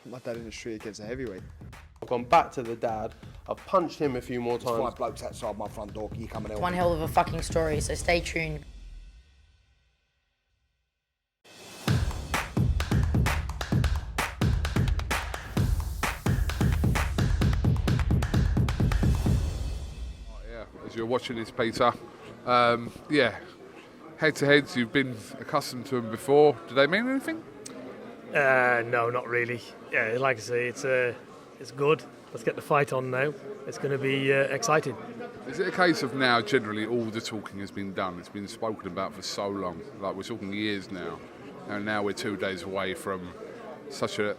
my dad in the street against a heavyweight. I've gone back to the dad. I've punched him a few more times. 5 blokes outside my front door. Can you come and help One me? hell of a fucking story, so stay tuned. As you're watching this, Peter, head-to-heads, you've been accustomed to them before. Do they mean anything? No, not really. Yeah, like I say, it's good. Let's get the fight on now. It's going to be exciting. Is it a case of now generally all the talking has been done? It's been spoken about for so long. Like we're talking years now. And now we're 2 days away from such an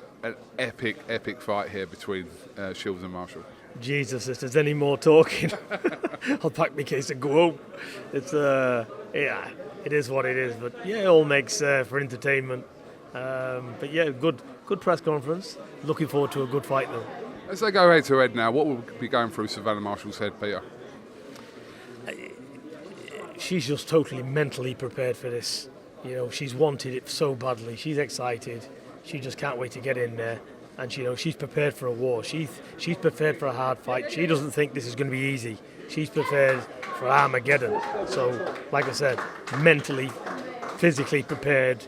epic fight here between Shields and Marshall. Jesus, if there's any more talking, I'll pack my case and go home. It's it is what it is. But yeah, it all makes for entertainment. But yeah, good press conference. Looking forward to a good fight though. As they go head to head now, what will be going through Savannah Marshall's head, Peter? She's just totally mentally prepared for this. You know, she's wanted it so badly. She's excited. She just can't wait to get in there. And she's prepared for a war. She's prepared for a hard fight. She doesn't think this is going to be easy. She's prepared for Armageddon. So, like I said, mentally, physically prepared,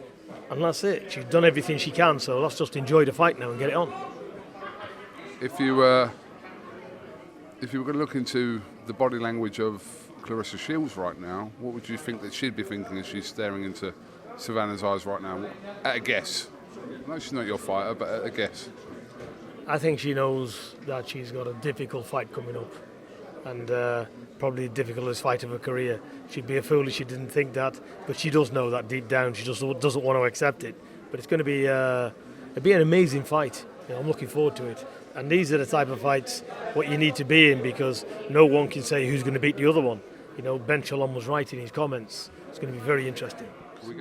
and that's it. She's done everything she can. So let's just enjoy the fight now and get it on. If you were going to look into the body language of Claressa Shields right now, what would you think that she'd be thinking as she's staring into Savannah's eyes right now? At a guess. No, she's not your fighter, but at a guess. I think she knows that she's got a difficult fight coming up, and probably the difficultest fight of her career. She'd be a fool if she didn't think that, but she does know that deep down. She just doesn't want to accept it. But it's going to be an amazing fight. You know, I'm looking forward to it. And these are the type of fights what you need to be in, because no one can say who's going to beat the other one. You know, Ben Shalom was right in his comments. It's going to be very interesting.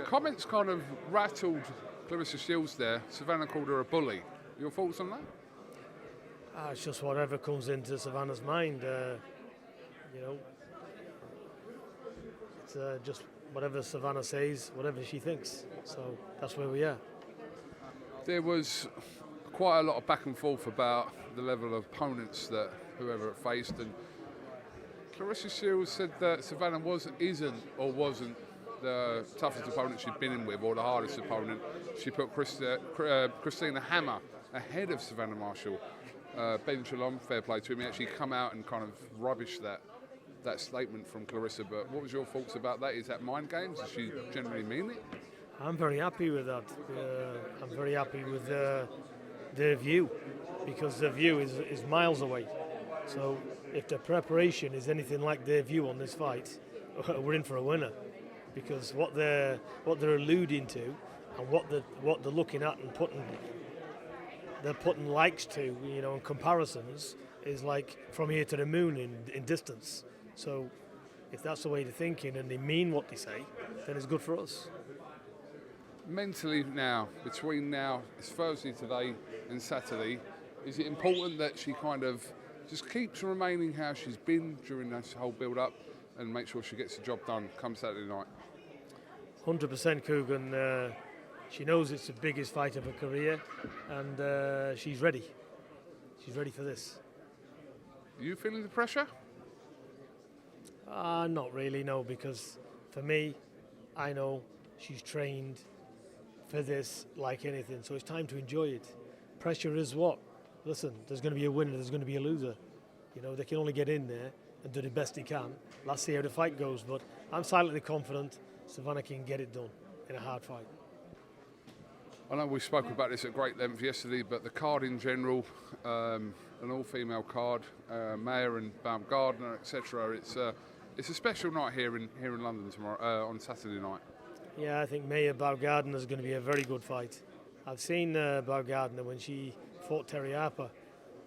Comments kind of rattled Claressa Shields there. Savannah called her a bully. Your thoughts on that? It's just whatever comes into Savannah's mind. You know, it's just whatever Savannah says, whatever she thinks. So that's where we are. There was quite a lot of back and forth about the level of opponents that whoever it faced, and Claressa Shields said that Savannah wasn't the toughest opponent she'd been in with, or the hardest opponent. She put Christina Hammer ahead of Savannah Marshall. Ben Shalom, fair play to him, he actually come out and kind of rubbished that statement from Claressa. But what was your thoughts about that? Is that mind games? Does she generally mean it? I'm very happy with that. I'm very happy with their view, because their view is miles away. So if the preparation is anything like their view on this fight, we're in for a winner. Because what they're alluding to, and what they're looking at and putting likes to, you know, and comparisons, is like from here to the moon in distance. So if that's the way they're thinking and they mean what they say, then it's good for us. Mentally now, between now, it's Thursday today and Saturday, is it important that she kind of just keeps remaining how she's been during this whole build-up and make sure she gets the job done come Saturday night? 100% KUGAN. She knows it's the biggest fight of her career, and she's ready. She's ready for this. Are you feeling the pressure? Not really, no, because for me, I know she's trained for this like anything, so it's time to enjoy it. Pressure is what? Listen, there's going to be a winner, there's going to be a loser. You know, they can only get in there and do the best they can. Let's see how the fight goes, but I'm silently confident Savannah can get it done in a hard fight. I know we spoke about this at great length yesterday, but the card in general, an all-female card, Mayer and Baumgardner, etc. It's a special night here in London tomorrow on Saturday night. Yeah, I think Mayer Baumgardner is going to be a very good fight. I've seen Baumgardner when she fought Terry Harper.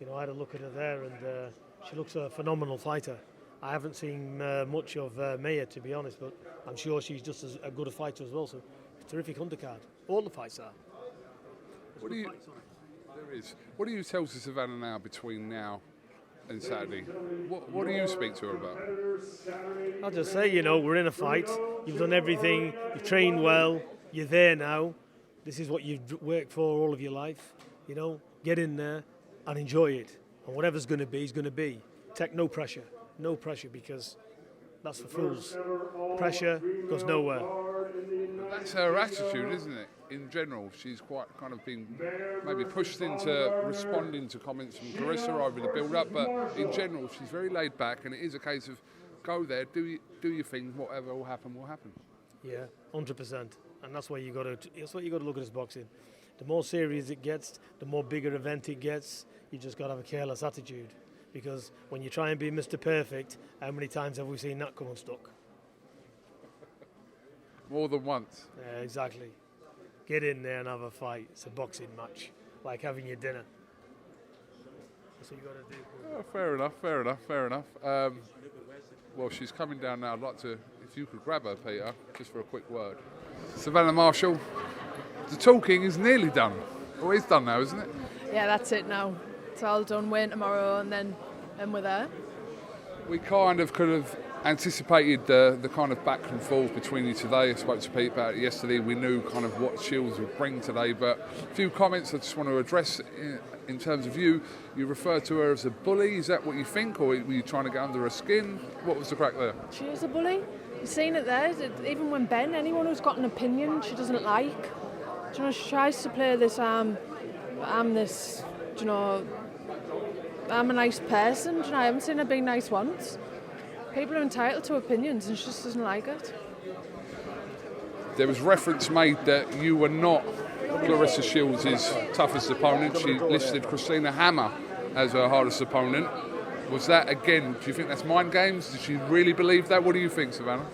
You know, I had a look at her there, and she looks a phenomenal fighter. I haven't seen much of Mayer, to be honest, but I'm sure she's just as good a fighter as well. So, terrific undercard. All the fights are. What do you tell to Savannah now between now and Saturday? What do you speak to her about? I'll just say, you know, we're in a fight. You've done everything. You've trained well. You're there now. This is what you've worked for all of your life. You know, get in there and enjoy it. And whatever's going to be is going to be. Take no pressure, because that's for fools. Pressure goes nowhere. That's her attitude, isn't it? In general, she's quite kind of been maybe pushed into responding to comments from Claressa over the build-up, but in general, she's very laid back, and it is a case of go there, do your thing, whatever will happen, will happen. Yeah, 100%, and that's why you got to. That's what you got to look at as boxing. The more serious it gets, the more bigger event it gets. You just got to have a careless attitude, because when you try and be Mr. Perfect, how many times have we seen that come unstuck? More than once. Yeah, exactly. Get in there and have a fight. It's a boxing match, like having your dinner. That's what you got to do. Oh, fair enough. Well, she's coming down now. I'd like to, if you could grab her, Peter, just for a quick word. Savannah Marshall, the talking is nearly done. Well, it's done now, isn't it? Yeah, that's it now. It's all done. Win tomorrow, and then we're there. We kind of could have anticipated the kind of back and forth between you today. I spoke to Pete about it yesterday. We knew kind of what Shields would bring today, but a few comments I just want to address in terms of you. You referred to her as a bully. Is that what you think, or were you trying to get under her skin? What was the crack there? She is a bully. You've seen it there. Even when anyone who's got an opinion she doesn't like, do you know, she tries to play this, I'm this, do you know, I'm a nice person. Do you know, I haven't seen her being nice once. People are entitled to opinions, and she just doesn't like it. There was reference made that you were not Claressa Shields' toughest opponent. She listed Christina Hammer as her hardest opponent. Was that, again, do you think that's mind games? Did she really believe that? What do you think, Savannah?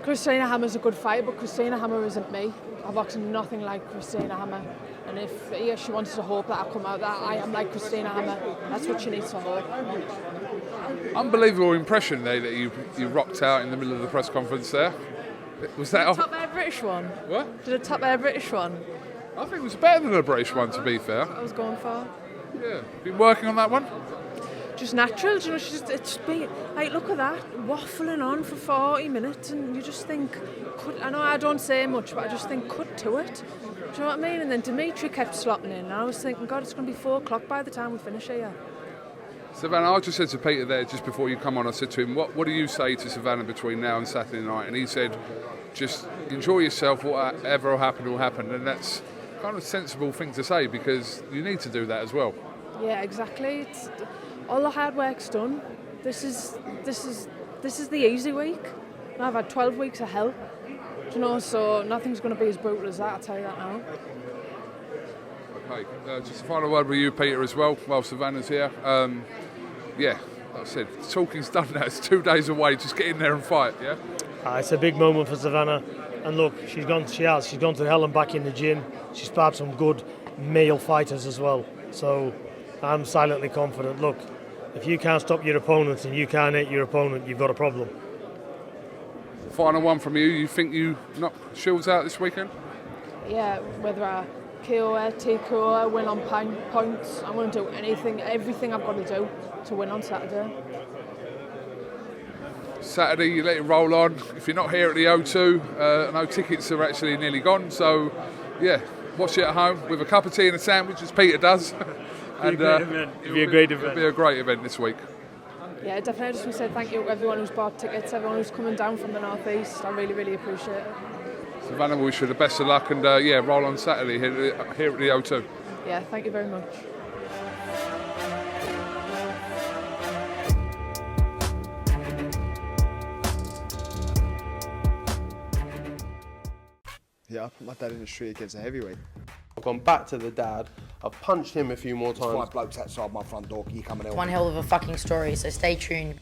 Christina Hammer's a good fighter, but Christina Hammer isn't me. I've boxed nothing like Christina Hammer. And if she wants to hope that I come out that I am like Christina Hammer, that's what she needs to hope. Unbelievable impression there that you rocked out in the middle of the press conference there. Was that Top Air British one? What? Did a Top Air British one? I think it was better than a British one, to be fair. That's what I was going for. Yeah. Been working on that one? Just natural, you know, it's been, like, look at that, waffling on for 40 minutes, and you just think, I know I don't say much, but I just think, cut to it. Do you know what I mean? And then Dimitri kept slotting in, and I was thinking, God, it's going to be 4 o'clock by the time we finish here. Savannah, I just said to Peter there, just before you come on, I said to him, what do you say to Savannah between now and Saturday night? And he said, just enjoy yourself, whatever will happen. And that's kind of a sensible thing to say, because you need to do that as well. Yeah, exactly. All the hard work's done. This is the easy week. And I've had 12 weeks of hell. Do you know, so nothing's going to be as brutal as that, I'll tell you that now. Okay, just a final word with you, Peter, as well, while Savannah's here. Yeah, like I said, talking's done now. It's 2 days away. Just get in there and fight, yeah? It's a big moment for Savannah. And look, she's gone to hell and back in the gym. She's sparred some good male fighters as well. So I'm silently confident. Look, if you can't stop your opponent and you can't hit your opponent, you've got a problem. Final one from you. You think you knock Shields out this weekend? Yeah, whether I KO her, TKO her, win on points, I'm going to do everything I've got to do to win on Saturday. Saturday, you let it roll on. If you're not here at the O2, I know tickets are actually nearly gone. So, yeah, watch it at home with a cup of tea and a sandwich, as Peter does. It'll be a great event. It'll be a great event this week. Yeah, definitely. I just want to say thank you to everyone who's bought tickets, everyone who's coming down from the North East. I really, really appreciate it. Savannah, we wish you the best of luck, and roll on Saturday here at the O2. Yeah, thank you very much. Yeah, I put my dad in the street against a heavyweight. I've gone back to the dad. I've punched him a few more times. 5 blokes outside my front door. You coming out? One hell of a fucking story, so stay tuned.